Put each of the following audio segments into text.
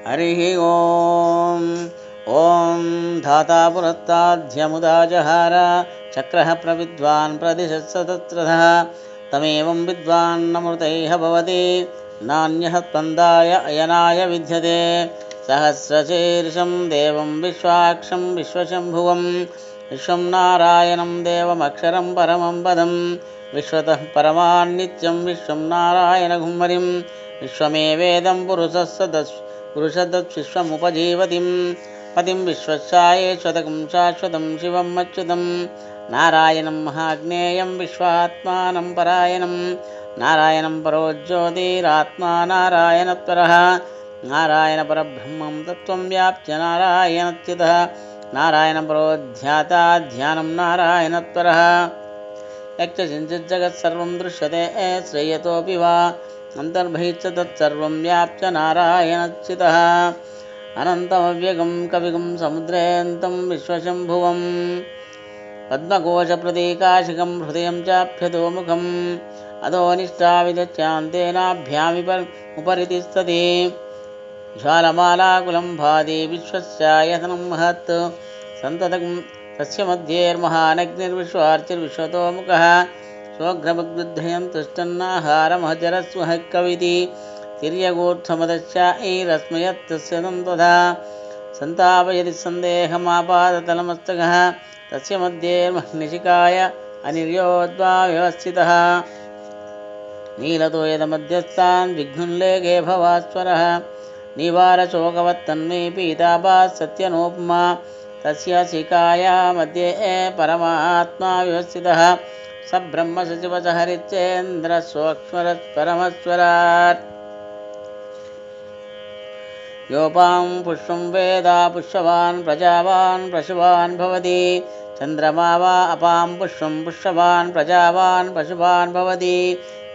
हरिः ॐ ॐ धाता पुरस्ताद्यमुदा जहार चक्रः प्रविद्वान् प्रदिशत्सतत्रधः तमेवं विद्वान्नमृतैः भवति नान्यः स्पन्दाय अयनाय विद्यते सहस्रशीर्षं देवं विश्वाक्षं विश्वशम्भुवं विश्वं नारायणं देवमक्षरं परमं पदं विश्वतः परमान्नित्यं विश्वं नारायणघुम्मरिं विश्वमेवेदं पुरुषदत्विश्वमुपजीवतिं पतिं विश्वस्यायेश्वतकं शाश्वतं शिवम् अच्युतं नारायणं महाज्ञेयं विश्वात्मानं परायणं नारायणं परो ज्योतिरात्मा नारायणत्वरः नारायणपरब्रह्मं तत्त्वं व्याप्य नारायणच्युतः नारायणपरो ध्याता ध्यानं नारायणत्वरः यच्चिञ्चिज्जगत्सर्वं दृश्यते श्रेयतोऽपि वा अन्तर्बहिश्च तत्सर्वं व्याप्य नारायणच्युतः अनन्तमव्यगं कविगं समुद्रेऽन्तं विश्वशम्भुवं पद्मकोशप्रतीकाशिकं हृदयं चाप्यतोमुखम् अधोनिष्ठाविदच्चान्तेनाभ्यामुपरि तिष्ठति ज्वालमालाकुलं भाति विश्वस्यायतनं महत् सन्ततं तस्य मध्येर्महानग्निर्विश्वार्चिर्विश्वतोमुखः स्वग्रभग्विद्धयं तिष्ठन्नाहारमहचरस्वः कविति तिर्यगूर्ध्वमदश्चायैरस्मयत्तस्य तथा सन्तापयति सन्देहमापादतलमस्तकः तस्य मध्येर्मह्निशिकाय अनिर्योद्वा व्यवस्थितः नीलतो यदमध्यस्थान् विघ्नुल्लेखे भवास्वरः निवारशोकवत्तन्मे पीताभा सत्यनोपमा तस्य शिखाया मध्ये परमात्मा व्यवस्थितः स ब्रह्मसचिवच हरिश्चेन्द्रस्वक्ष्मरपरमस्वरात् योपां पुष्पं वेद पुष्पवान् प्रजावान् पशुवान् भवति चन्द्रमा वा अपां पुष्पं पुष्पवान् प्रजावान् पशुवान् भवति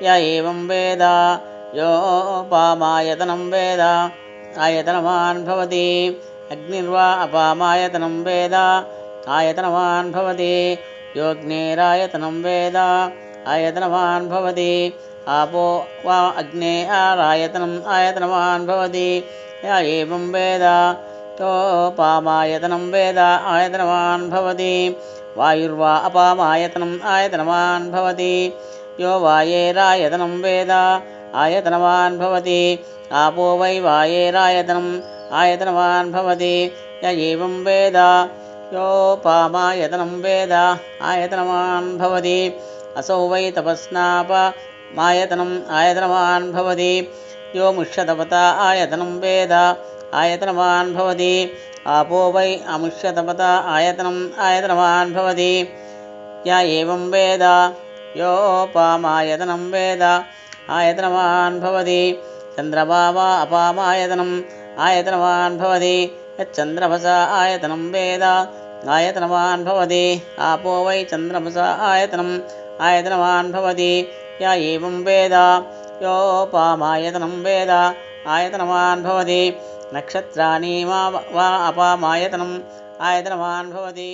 य एवं वेद योपामायतनं वेद आयतनवान् भवति अग्निर्वा अपामायतनं वेद आयतनवान् भवति योऽग्नेरायतनं वेद आयतनवान् भवति आपो वा अग्ने आरायतनम् आयतनवान् भवति य एवं वेद योपामायतनं वेद आयतनवान् भवति वायुर्वा अपामायतनम् आयतनवान् भवति यो वायेरायतनं वेद आयतनवान् भवति आपो वै वायेरायतनम् आयतनवान् भवति य एवं वेद योपामायतनं वेद आयतनवान् भवति असौ वै तपस्नापमायतनम् आयतनवान् भवति यो मुष्यतपता आयतनं वेद आयतनवान् भवति आपो वै अमुष्यतपता आयतनम् आयतनवान् भवति य एवं वेद योपामायतनं वेद आयतनवान् भवति चन्द्रमा वा अपामायतनम् आयतनवान् भवति यच्चन्द्रमसा आयतनं वेद आयतनवान् भवति आपो वै चन्द्रमसा आयतनम् आयतनवान् भवति य एवं वेद योपामायतनं वेद आयतनवान् भवति नक्षत्राणि वा अपामायतनम् आयतनवान् भवति।